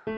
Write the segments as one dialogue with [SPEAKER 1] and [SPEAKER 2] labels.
[SPEAKER 1] Hey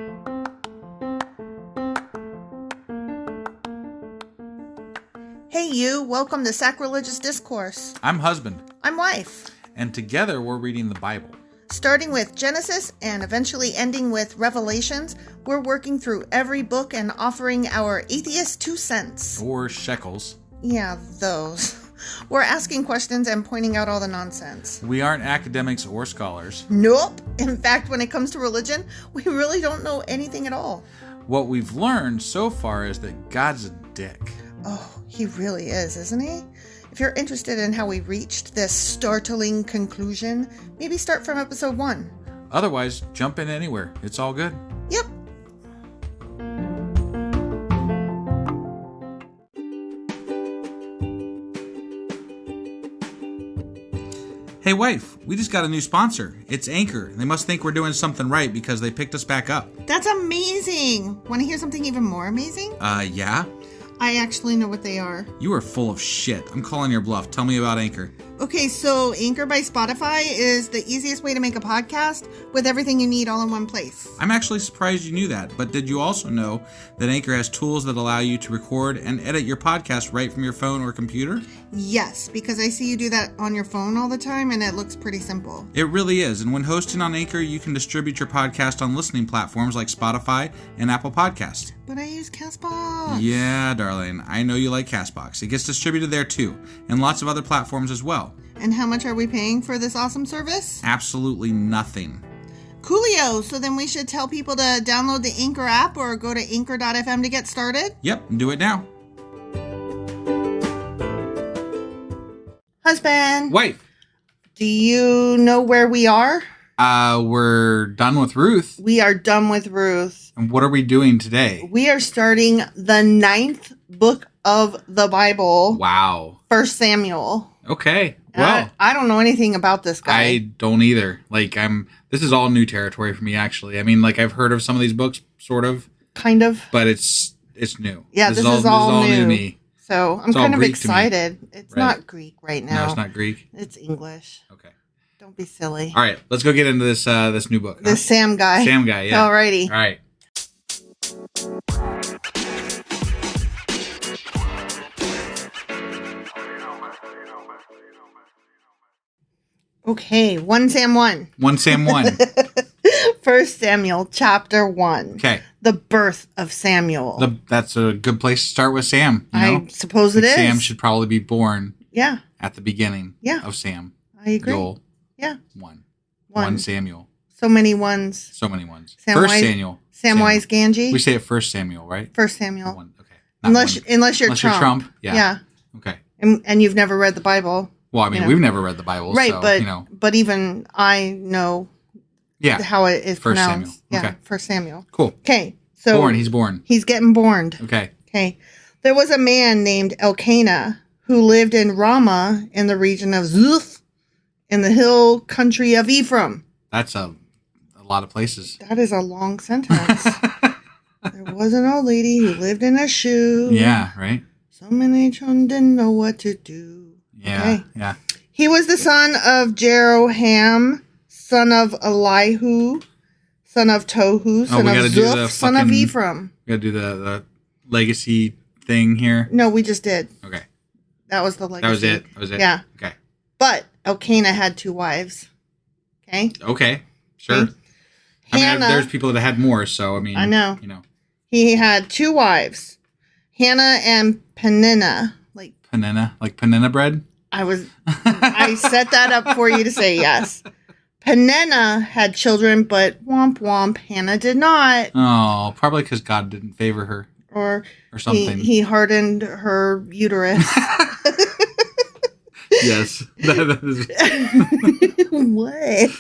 [SPEAKER 1] you, welcome to Sacrilegious Discourse.
[SPEAKER 2] I'm husband.
[SPEAKER 1] I'm wife.
[SPEAKER 2] And together we're reading the Bible.
[SPEAKER 1] Starting with Genesis and eventually ending with Revelations, we're working through every book and offering our atheist 2 cents.
[SPEAKER 2] Or shekels.
[SPEAKER 1] Yeah, those. We're asking questions and pointing out all the nonsense.
[SPEAKER 2] We aren't academics or scholars.
[SPEAKER 1] Nope. In fact, when it comes to religion, we really don't know anything at all.
[SPEAKER 2] What we've learned so far is that God's a dick.
[SPEAKER 1] Oh, he really is, isn't he? If you're interested in how we reached this startling conclusion, maybe start from episode 1.
[SPEAKER 2] Otherwise, jump in anywhere. It's all good.
[SPEAKER 1] Yep.
[SPEAKER 2] Hey wife, we just got a new sponsor. It's Anchor. They must think we're doing something right because they picked us back up.
[SPEAKER 1] That's amazing. Want to hear something even more amazing?
[SPEAKER 2] Yeah?
[SPEAKER 1] I actually know what they are.
[SPEAKER 2] You are full of shit. I'm calling your bluff. Tell me about Anchor.
[SPEAKER 1] Okay, so Anchor by Spotify is the easiest way to make a podcast with everything you need all in one place.
[SPEAKER 2] I'm actually surprised you knew that, but did you also know that Anchor has tools that allow you to record and edit your podcast right from your phone or computer?
[SPEAKER 1] Yes, because I see you do that on your phone all the time and it looks pretty simple.
[SPEAKER 2] It really is, and when hosting on Anchor, you can distribute your podcast on listening platforms like Spotify and Apple Podcasts.
[SPEAKER 1] But I use CastBox.
[SPEAKER 2] Yeah, darling, I know you like CastBox. It gets distributed there too, and lots of other platforms as well.
[SPEAKER 1] And how much are we paying for this awesome service?
[SPEAKER 2] Absolutely nothing.
[SPEAKER 1] Coolio, so then we should tell people to download the Anchor app or go to anchor.fm to get started?
[SPEAKER 2] Yep, do it now.
[SPEAKER 1] Husband.
[SPEAKER 2] Wife.
[SPEAKER 1] Do you know where we are?
[SPEAKER 2] We're done with Ruth.
[SPEAKER 1] We are done with Ruth.
[SPEAKER 2] And what are we doing today?
[SPEAKER 1] We are starting the 9th book of the Bible.
[SPEAKER 2] Wow.
[SPEAKER 1] 1 Samuel.
[SPEAKER 2] Okay. Well,
[SPEAKER 1] I don't know anything about this guy.
[SPEAKER 2] I don't either. This is all new territory for me, actually. I mean, I've heard of some of these books, sort of.
[SPEAKER 1] Kind of.
[SPEAKER 2] But it's new.
[SPEAKER 1] Yeah, this is all new
[SPEAKER 2] to me.
[SPEAKER 1] So I'm kind of excited. It's
[SPEAKER 2] right.
[SPEAKER 1] Not Greek right now.
[SPEAKER 2] No, it's not Greek.
[SPEAKER 1] It's English.
[SPEAKER 2] Okay.
[SPEAKER 1] Don't be silly.
[SPEAKER 2] All right, let's go get into this new book.
[SPEAKER 1] This Sam guy.
[SPEAKER 2] Sam guy, yeah.
[SPEAKER 1] Alrighty.
[SPEAKER 2] All right.
[SPEAKER 1] Okay, 1 Sam 1.
[SPEAKER 2] 1 Sam 1.
[SPEAKER 1] 1 Samuel chapter 1.
[SPEAKER 2] Okay.
[SPEAKER 1] The birth of Samuel.
[SPEAKER 2] That's a good place to start with Sam. You know?
[SPEAKER 1] I suppose it is.
[SPEAKER 2] Sam should probably be born at the beginning
[SPEAKER 1] Yeah.
[SPEAKER 2] of Sam.
[SPEAKER 1] I agree.
[SPEAKER 2] Joel.
[SPEAKER 1] Yeah.
[SPEAKER 2] 1 Samuel.
[SPEAKER 1] So many ones.
[SPEAKER 2] So many ones.
[SPEAKER 1] Samwise,
[SPEAKER 2] Samuel.
[SPEAKER 1] Samwise Gamgee.
[SPEAKER 2] We say it 1 Samuel, right?
[SPEAKER 1] 1 Samuel.
[SPEAKER 2] One. Okay.
[SPEAKER 1] Unless you're Trump.
[SPEAKER 2] Yeah. Okay.
[SPEAKER 1] And you've never read the Bible.
[SPEAKER 2] Well, I mean, we've never read the Bible,
[SPEAKER 1] right?
[SPEAKER 2] So,
[SPEAKER 1] but even I know, how it is pronounced.
[SPEAKER 2] Samuel. Okay.
[SPEAKER 1] Yeah, 1 Samuel.
[SPEAKER 2] Cool.
[SPEAKER 1] Okay, so
[SPEAKER 2] He's born.
[SPEAKER 1] He's getting born.
[SPEAKER 2] Okay.
[SPEAKER 1] Okay. There was a man named Elkanah who lived in Ramah in the region of Zuph in the hill country of Ephraim.
[SPEAKER 2] That's a lot of places.
[SPEAKER 1] That is a long sentence. There was an old lady who lived in a shoe.
[SPEAKER 2] Yeah, right?
[SPEAKER 1] So many children didn't know what to do.
[SPEAKER 2] Yeah,
[SPEAKER 1] okay.
[SPEAKER 2] Yeah.
[SPEAKER 1] He was the son of Jeroham, son of Elihu, son of Tohu, son of Zuph, son of Ephraim.
[SPEAKER 2] We gotta do the legacy thing here.
[SPEAKER 1] No, we just did.
[SPEAKER 2] Okay.
[SPEAKER 1] That was the legacy.
[SPEAKER 2] That was it?
[SPEAKER 1] Yeah.
[SPEAKER 2] Okay.
[SPEAKER 1] But Elkanah had 2 wives. Okay?
[SPEAKER 2] Okay. Sure.
[SPEAKER 1] Okay. Hannah,
[SPEAKER 2] there's people that had more, so, I mean.
[SPEAKER 1] I know.
[SPEAKER 2] You know.
[SPEAKER 1] He had 2 wives. Hannah and Peninnah.
[SPEAKER 2] Panina? Like panina bread?
[SPEAKER 1] I set that up for you to say yes. Peninnah had children, but womp womp, Hannah did not.
[SPEAKER 2] Oh, probably because God didn't favor her.
[SPEAKER 1] Or
[SPEAKER 2] something.
[SPEAKER 1] He hardened her uterus.
[SPEAKER 2] Yes.
[SPEAKER 1] What?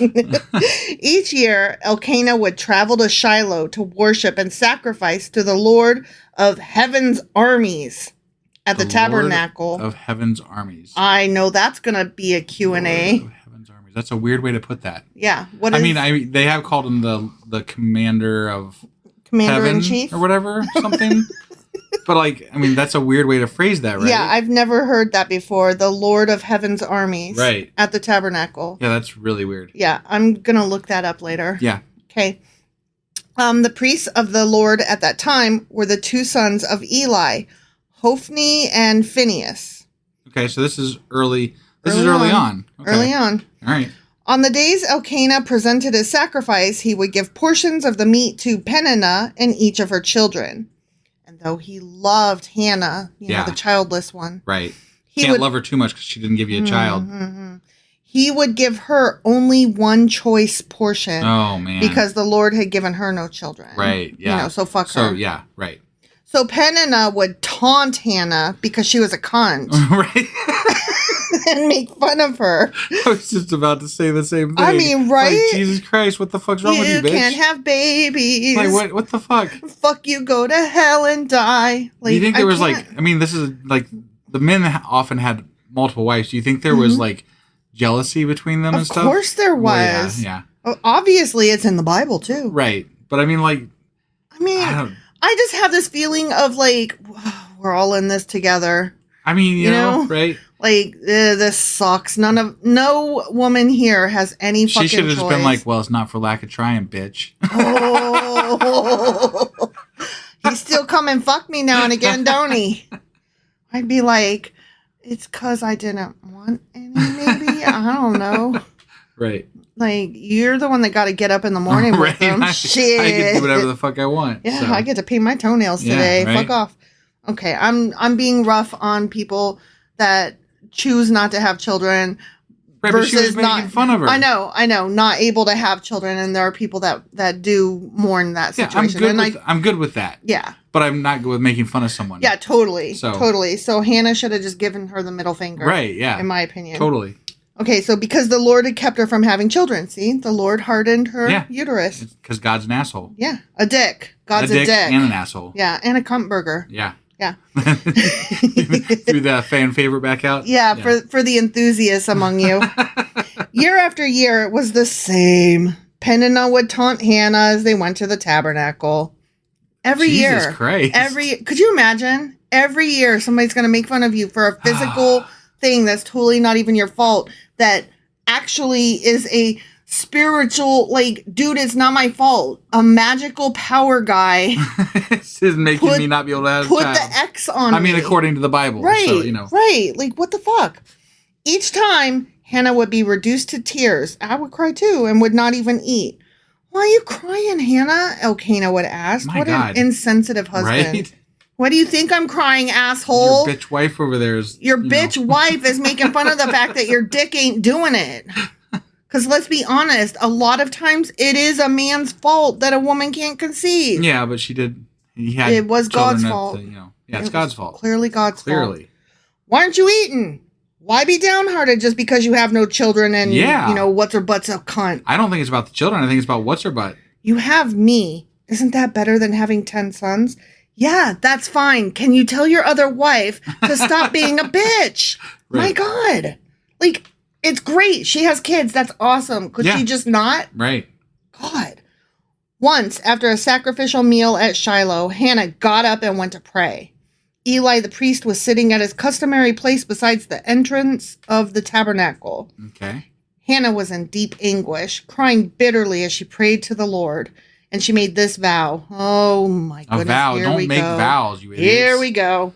[SPEAKER 1] Each year, Elkanah would travel to Shiloh to worship and sacrifice to the Lord of Heaven's armies at the tabernacle.
[SPEAKER 2] Lord of Heaven's armies.
[SPEAKER 1] I know that's going to be a Q&A.
[SPEAKER 2] Lord of Heaven's armies. That's a weird way to put that.
[SPEAKER 1] Yeah.
[SPEAKER 2] They have called him the commander of
[SPEAKER 1] Commander-in-Chief?
[SPEAKER 2] Heaven or whatever, something. But, that's a weird way to phrase that, right?
[SPEAKER 1] Yeah, I've never heard that before. The Lord of Heaven's armies.
[SPEAKER 2] Right.
[SPEAKER 1] At the tabernacle.
[SPEAKER 2] Yeah, that's really weird.
[SPEAKER 1] Yeah, I'm going to look that up later.
[SPEAKER 2] Yeah.
[SPEAKER 1] Okay. The priests of the Lord at that time were the two sons of Eli, Hophni and Phinehas.
[SPEAKER 2] Okay, so this is early. This is early on. Okay.
[SPEAKER 1] Early on.
[SPEAKER 2] All right.
[SPEAKER 1] On the days Elkanah presented his sacrifice, he would give portions of the meat to Peninnah and each of her children. And though he loved Hannah, the childless one.
[SPEAKER 2] Right. Can't love her too much because she didn't give you a child.
[SPEAKER 1] He would give her only one choice portion.
[SPEAKER 2] Oh, man.
[SPEAKER 1] Because the Lord had given her no children.
[SPEAKER 2] Right, yeah.
[SPEAKER 1] So fuck her.
[SPEAKER 2] So, yeah, right.
[SPEAKER 1] So Peninnah would taunt Hannah because she was a cunt.
[SPEAKER 2] Right.
[SPEAKER 1] And make fun of her.
[SPEAKER 2] I was just about to say the same thing.
[SPEAKER 1] I mean, right?
[SPEAKER 2] Like, Jesus Christ, what the fuck's wrong with you, bitch?
[SPEAKER 1] You can't have babies.
[SPEAKER 2] Like, what the fuck?
[SPEAKER 1] Fuck you, go to hell and die.
[SPEAKER 2] Like, do you think there was, this is, the men often had multiple wives. Do you think there was, jealousy between them and stuff?
[SPEAKER 1] Of course there was.
[SPEAKER 2] Well, yeah.
[SPEAKER 1] Well, obviously, it's in the Bible, too.
[SPEAKER 2] Right. But, I
[SPEAKER 1] just have this feeling of, we're all in this together.
[SPEAKER 2] I mean, you know, right?
[SPEAKER 1] This sucks. No woman here has any fucking choice.
[SPEAKER 2] She should have just been like, well, it's not for lack of trying, bitch.
[SPEAKER 1] Oh. He still come and fuck me now and again, don't he? I'd be like, it's because I didn't want any, maybe? I don't know.
[SPEAKER 2] Right.
[SPEAKER 1] Like, you're the one that got to get up in the morning with them. Shit.
[SPEAKER 2] I can do whatever the fuck I want.
[SPEAKER 1] Yeah, so. I get to paint my toenails today. Right? Fuck off. Okay, I'm being rough on people that choose not to have children
[SPEAKER 2] right, versus but she was making fun of her.
[SPEAKER 1] I know, not able to have children, and there are people that do mourn that situation.
[SPEAKER 2] Yeah, I'm good with that.
[SPEAKER 1] Yeah.
[SPEAKER 2] But I'm not good with making fun of someone.
[SPEAKER 1] Yeah, totally. Totally. So Hannah should have just given her the middle finger.
[SPEAKER 2] Right, yeah.
[SPEAKER 1] In my opinion.
[SPEAKER 2] Totally.
[SPEAKER 1] Okay, so because the Lord had kept her from having children, see? The Lord hardened her uterus.
[SPEAKER 2] Because God's an asshole.
[SPEAKER 1] Yeah, a dick. God's a dick.
[SPEAKER 2] And an asshole.
[SPEAKER 1] Yeah, and a cunt burger.
[SPEAKER 2] Yeah.
[SPEAKER 1] Yeah.
[SPEAKER 2] Threw that fan favorite back out?
[SPEAKER 1] Yeah, for the enthusiasts among you. Year after year, it was the same. Peninnah would taunt Hannah as they went to the tabernacle. Every year.
[SPEAKER 2] Jesus Christ.
[SPEAKER 1] Could you imagine? Every year, somebody's going to make fun of you for a physical thing that's totally not even your fault, that actually is a spiritual, dude, it's not my fault. A magical power guy
[SPEAKER 2] is making me not be able to have a child.
[SPEAKER 1] Put the X on me.
[SPEAKER 2] I mean, according to the Bible.
[SPEAKER 1] Right,
[SPEAKER 2] so, you know.
[SPEAKER 1] Right. What the fuck? Each time, Hannah would be reduced to tears. I would cry too and would not even eat. Why are you crying, Hannah? Elkanah would ask. What an insensitive husband. Right? What do you think I'm crying, asshole?
[SPEAKER 2] Your bitch wife over there is...
[SPEAKER 1] Your bitch wife is making fun of the fact that your dick ain't doing it. Because let's be honest, a lot of times it is a man's fault that a woman can't conceive.
[SPEAKER 2] Yeah, but she did...
[SPEAKER 1] It was God's fault.
[SPEAKER 2] It's God's fault.
[SPEAKER 1] Clearly God's fault. Why aren't you eating? Why be downhearted just because you have no children and, what's her butt's a cunt?
[SPEAKER 2] I don't think it's about the children. I think it's about what's her butt.
[SPEAKER 1] You have me. Isn't that better than having 10 sons? Yeah, that's fine. Can you tell your other wife to stop being a bitch? Right. My God. It's great. She has kids. That's awesome. Could she just not?
[SPEAKER 2] Right.
[SPEAKER 1] God. Once, after a sacrificial meal at Shiloh, Hannah got up and went to pray. Eli the priest was sitting at his customary place besides the entrance of the tabernacle.
[SPEAKER 2] Okay.
[SPEAKER 1] Hannah was in deep anguish, crying bitterly as she prayed to the Lord. And she made this vow. Oh, my goodness.
[SPEAKER 2] A vow. Don't make vows, you idiots.
[SPEAKER 1] Here we go.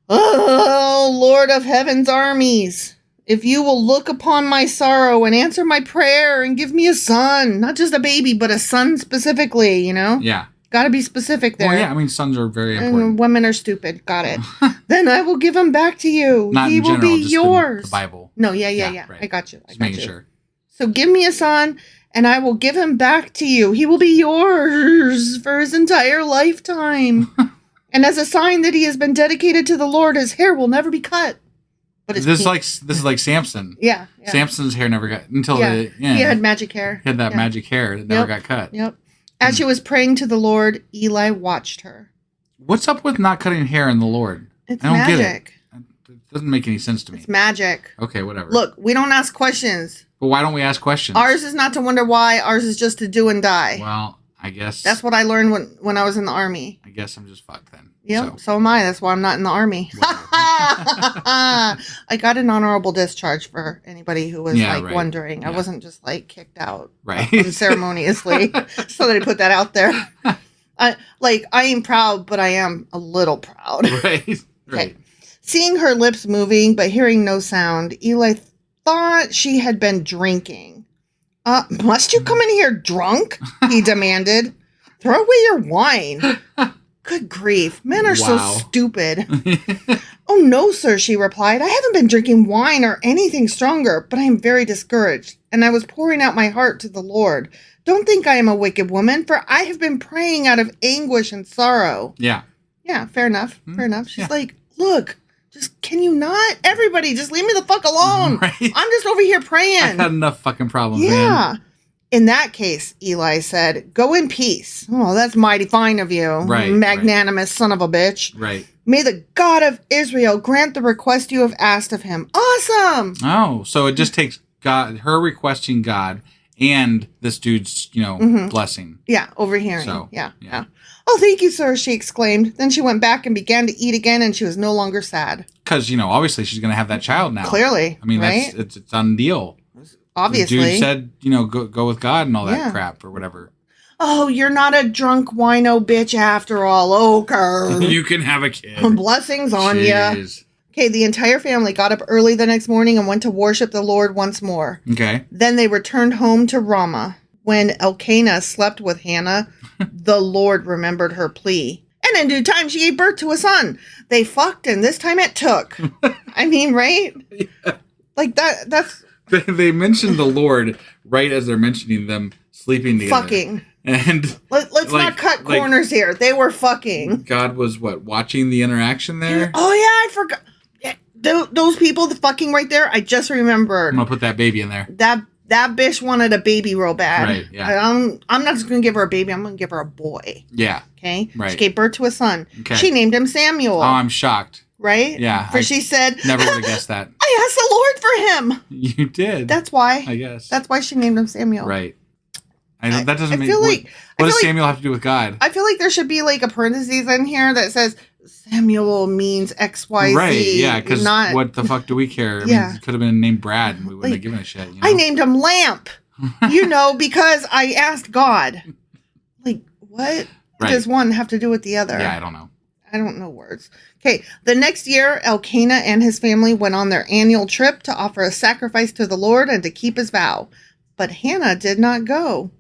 [SPEAKER 1] Oh, Lord of heaven's armies, if you will look upon my sorrow and answer my prayer and give me a son, not just a baby, but a son specifically,
[SPEAKER 2] Yeah.
[SPEAKER 1] Got to be specific there.
[SPEAKER 2] Well, yeah, I mean, sons are very important.
[SPEAKER 1] And women are stupid. Got it. Then I will give him back to you.
[SPEAKER 2] Not
[SPEAKER 1] he
[SPEAKER 2] in
[SPEAKER 1] will
[SPEAKER 2] general,
[SPEAKER 1] be
[SPEAKER 2] just
[SPEAKER 1] yours.
[SPEAKER 2] the Bible.
[SPEAKER 1] No, yeah.
[SPEAKER 2] Right.
[SPEAKER 1] I got you.
[SPEAKER 2] Just making sure.
[SPEAKER 1] So give me a son, and I will give him back to you. He will be yours for his entire lifetime. And as a sign that he has been dedicated to the Lord, his hair will never be cut. But this is like Samson. Yeah.
[SPEAKER 2] Samson's hair never got until he
[SPEAKER 1] had magic hair.
[SPEAKER 2] He had that magic hair that never got cut.
[SPEAKER 1] Yep. As she was praying to the Lord, Eli watched her.
[SPEAKER 2] What's up with not cutting hair in the Lord?
[SPEAKER 1] It's magic.
[SPEAKER 2] Get it. It doesn't make any sense to me.
[SPEAKER 1] It's magic.
[SPEAKER 2] Okay, whatever.
[SPEAKER 1] Look, we don't ask questions.
[SPEAKER 2] But why don't we ask questions?
[SPEAKER 1] Ours is not to wonder why. Ours is just to do and die.
[SPEAKER 2] Well, I guess.
[SPEAKER 1] That's what I learned when I was in the Army.
[SPEAKER 2] I guess I'm just fucked then.
[SPEAKER 1] Yeah, so am I. That's why I'm not in the Army. I got an honorable discharge for anybody who was wondering. Yeah. I wasn't just kicked out unceremoniously. So they put that out there. I ain't proud, but I am a little proud.
[SPEAKER 2] Right.
[SPEAKER 1] Okay. Seeing her lips moving but hearing no sound, Eli thought she had been drinking. Must you come in here drunk? He demanded. Throw away your wine. Good grief. Men are so stupid. Oh, no, sir, she replied. I haven't been drinking wine or anything stronger, but I am very discouraged, and I was pouring out my heart to the Lord. Don't think I am a wicked woman, for I have been praying out of anguish and sorrow.
[SPEAKER 2] Yeah.
[SPEAKER 1] Yeah, fair enough. Fair enough. She's like, look, just, can you not? Everybody, just leave me the fuck alone. Right? I'm just over here praying.
[SPEAKER 2] I've had enough fucking problems, man.
[SPEAKER 1] In that case, Eli said, go in peace. Oh, that's mighty fine of you.
[SPEAKER 2] Right.
[SPEAKER 1] Magnanimous son of a bitch.
[SPEAKER 2] Right.
[SPEAKER 1] May the God of Israel grant the request you have asked of him. Awesome.
[SPEAKER 2] Oh, so it just takes her requesting God and this dude's, blessing.
[SPEAKER 1] Yeah, overhearing. So, yeah. Oh, thank you, sir, she exclaimed. Then she went back and began to eat again, and she was no longer sad.
[SPEAKER 2] Because, obviously she's going to have that child now.
[SPEAKER 1] Clearly.
[SPEAKER 2] I mean, right? It's a done deal.
[SPEAKER 1] Obviously.
[SPEAKER 2] The dude said, go with God and all that crap or whatever.
[SPEAKER 1] Oh, you're not a drunk wino bitch after all. Okay.
[SPEAKER 2] You can have a kid.
[SPEAKER 1] Blessings on you. Okay, the entire family got up early the next morning and went to worship the Lord once more.
[SPEAKER 2] Okay.
[SPEAKER 1] Then they returned home to Ramah. When Elkanah slept with Hannah, the Lord remembered her plea. And in due time, she gave birth to a son. They fucked, and this time it took. I mean, right? Yeah. That's...
[SPEAKER 2] They mentioned the Lord right as they're mentioning them sleeping together.
[SPEAKER 1] Fucking.
[SPEAKER 2] And
[SPEAKER 1] let's not cut corners here. They were fucking.
[SPEAKER 2] God was watching the interaction there?
[SPEAKER 1] Oh, yeah, I forgot. Those people, the fucking right there, I just remembered.
[SPEAKER 2] I'm going to put that baby in there.
[SPEAKER 1] That bitch wanted a baby real bad.
[SPEAKER 2] Right, yeah.
[SPEAKER 1] I'm not just going to give her a baby. I'm going to give her a boy.
[SPEAKER 2] Yeah.
[SPEAKER 1] Okay?
[SPEAKER 2] Right.
[SPEAKER 1] She gave birth to a son.
[SPEAKER 2] Okay.
[SPEAKER 1] She named him Samuel.
[SPEAKER 2] Oh, I'm shocked.
[SPEAKER 1] Right?
[SPEAKER 2] Yeah.
[SPEAKER 1] For she said...
[SPEAKER 2] Never would have guessed that.
[SPEAKER 1] I asked the Lord for him.
[SPEAKER 2] You did.
[SPEAKER 1] That's why.
[SPEAKER 2] I guess.
[SPEAKER 1] That's why she named him Samuel.
[SPEAKER 2] Right. That doesn't make... What does Samuel have to do with God?
[SPEAKER 1] I feel like there should be a parentheses in here that says Samuel means XYZ.
[SPEAKER 2] Right, yeah, because what the fuck do we care? I mean, it could have been named Brad and we wouldn't have given a shit.
[SPEAKER 1] I named him Lamp, because I asked God. What does one have to do with the other?
[SPEAKER 2] Yeah, I don't know.
[SPEAKER 1] I don't know words. Okay, the next year, Elkanah and his family went on their annual trip to offer a sacrifice to the Lord and to keep his vow. But Hannah did not go.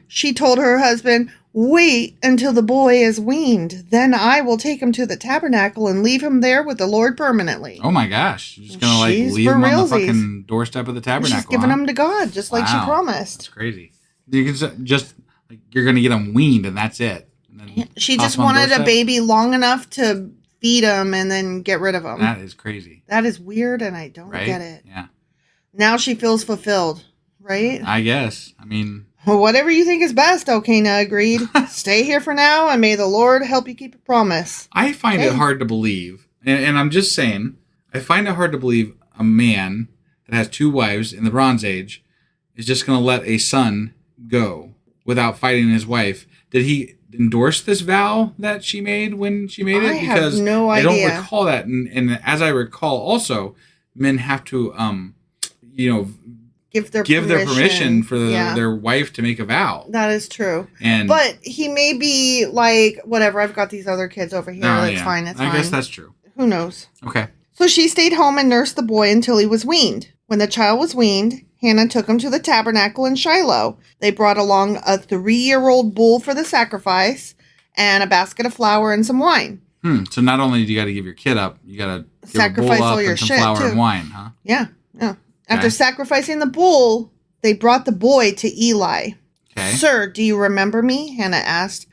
[SPEAKER 1] She told her husband, wait until the boy is weaned. Then I will take him to the tabernacle and leave him there with the Lord permanently.
[SPEAKER 2] Oh my gosh. You're just going to leave him on the fucking doorstep of the tabernacle.
[SPEAKER 1] She's giving him to God, just like she promised.
[SPEAKER 2] That's crazy. You can just, you're going to get him weaned and that's it.
[SPEAKER 1] She just wanted a baby long enough to feed him and then get rid of him.
[SPEAKER 2] That is crazy.
[SPEAKER 1] That is weird, and I don't get it.
[SPEAKER 2] Yeah.
[SPEAKER 1] Now she feels fulfilled, right?
[SPEAKER 2] I guess. I mean...
[SPEAKER 1] Well, whatever you think is best, Elkanah agreed. Stay here for now, and may the Lord help you keep your promise.
[SPEAKER 2] I find it hard to believe, and I'm just saying, I find it hard to believe a man that has 2 wives in the Bronze Age is just going to let a son go without fighting his wife. Did he endorse this vow that she made when she made it?
[SPEAKER 1] Because have no idea.
[SPEAKER 2] I don't recall that. And as I recall, also, men have to, give their permission for their wife to make a vow.
[SPEAKER 1] That is true.
[SPEAKER 2] And
[SPEAKER 1] but he may be whatever, I've got these other kids over here. That's fine. It's fine.
[SPEAKER 2] I guess that's true.
[SPEAKER 1] Who knows?
[SPEAKER 2] Okay.
[SPEAKER 1] So she stayed home and nursed the boy until he was weaned. When the child was weaned, Hannah took him to the tabernacle in Shiloh. They brought along a 3-year-old bull for the sacrifice and a basket of flour and some wine.
[SPEAKER 2] So not only do you got to give your kid up, you got to
[SPEAKER 1] sacrifice all your shit,
[SPEAKER 2] flour
[SPEAKER 1] too.
[SPEAKER 2] And wine, huh?
[SPEAKER 1] Yeah. After sacrificing the bull, they brought the boy to Eli.
[SPEAKER 2] Okay.
[SPEAKER 1] Sir, do you remember me? Hannah asked.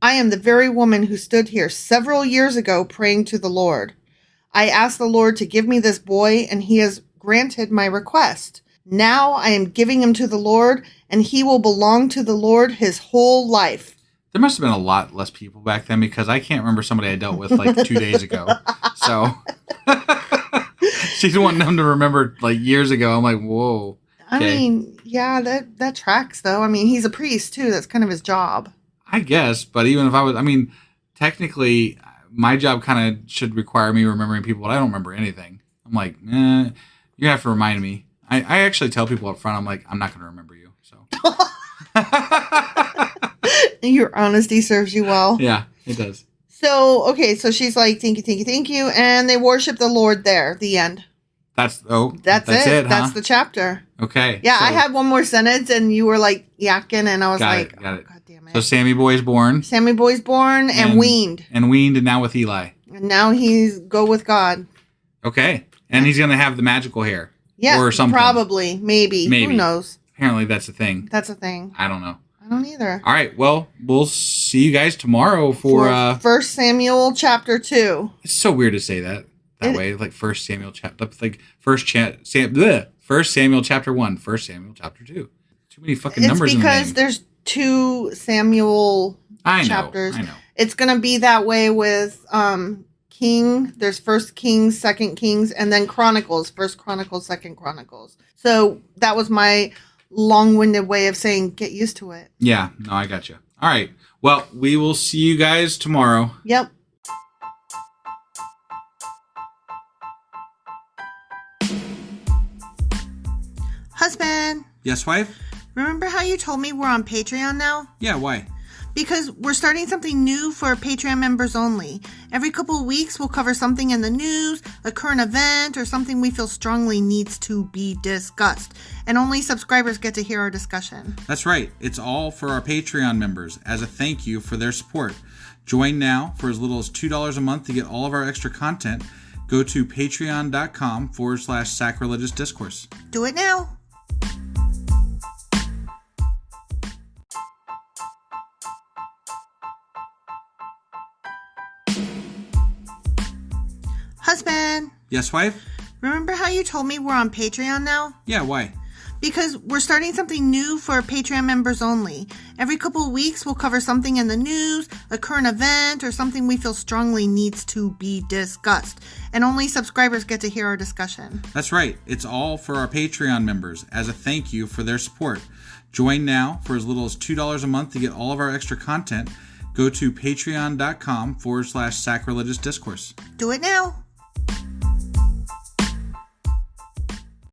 [SPEAKER 1] I am the very woman who stood here several years ago praying to the Lord. I asked the Lord to give me this boy, and he has granted my request. Now I am giving him to the Lord, and he will belong to the Lord his whole life.
[SPEAKER 2] There must have been a lot less people back then because I can't remember somebody I dealt with 2 days ago. So she's wanting them to remember years ago. I'm like, whoa. Okay.
[SPEAKER 1] I mean, yeah, that tracks though. I mean, he's a priest too. That's kind of his job.
[SPEAKER 2] I guess, but even if I was, I mean, technically, my job kind of should require me remembering people, but I don't remember anything. I'm like, you have to remind me. I actually tell people up front, I'm like, I'm not going to remember you. So
[SPEAKER 1] your honesty serves you well.
[SPEAKER 2] Yeah, it does.
[SPEAKER 1] So, okay, so she's like, thank you. And they worship the Lord there. The end.
[SPEAKER 2] That's it.
[SPEAKER 1] Huh? That's the chapter.
[SPEAKER 2] Okay.
[SPEAKER 1] Yeah, so I had one more sentence and you were like yakking and I was got it.
[SPEAKER 2] God damn it. So Sammy Boy's born.
[SPEAKER 1] And weaned.
[SPEAKER 2] And weaned and now with Eli.
[SPEAKER 1] And now he's go with God.
[SPEAKER 2] Okay. And he's going to have the magical hair.
[SPEAKER 1] Yeah.
[SPEAKER 2] Or something.
[SPEAKER 1] Probably. Maybe. Who knows?
[SPEAKER 2] Apparently that's a thing.
[SPEAKER 1] I
[SPEAKER 2] don't know.
[SPEAKER 1] I don't either.
[SPEAKER 2] All right. Well, we'll see you guys tomorrow for
[SPEAKER 1] 1 Samuel chapter 2.
[SPEAKER 2] It's so weird to say that way. Like 1 Samuel chapter, like 1 Samuel chapter 1, 1 Samuel chapter 2. Too many fucking numbers in the name.
[SPEAKER 1] It's because there's 2 Samuel chapters.
[SPEAKER 2] I know.
[SPEAKER 1] It's going to be that way with King. There's 1 Kings, 2 Kings, and then Chronicles. 1 Chronicles, 2 Chronicles. So that was my long-winded way of saying get used to it.
[SPEAKER 2] Yeah. No, I got you. All right. Well, we will see you guys tomorrow.
[SPEAKER 1] Yep. Husband.
[SPEAKER 2] Yes, wife?
[SPEAKER 1] Remember how you told me we're on Patreon now?
[SPEAKER 2] Yeah, why?
[SPEAKER 1] Because we're starting something new for Patreon members only. Every couple of weeks, we'll cover something in the news, a current event, or something we feel strongly needs to be discussed. And only subscribers get to hear our discussion.
[SPEAKER 2] That's right. It's all for our Patreon members as a thank you for their support. Join now for as little as $2 a month to get all of our extra content. Go to patreon.com/sacrilegious discourse.
[SPEAKER 1] Do it now. Husband.
[SPEAKER 2] Yes, wife?
[SPEAKER 1] Remember how you told me we're on Patreon now?
[SPEAKER 2] Yeah, why?
[SPEAKER 1] Because we're starting something new for Patreon members only. Every couple of weeks, we'll cover something in the news, a current event, or something we feel strongly needs to be discussed. And only subscribers get to hear our discussion.
[SPEAKER 2] That's right. It's all for our Patreon members as a thank you for their support. Join now for as little as $2 a month to get all of our extra content. Go to patreon.com/sacrilegious discourse.
[SPEAKER 1] Do it now.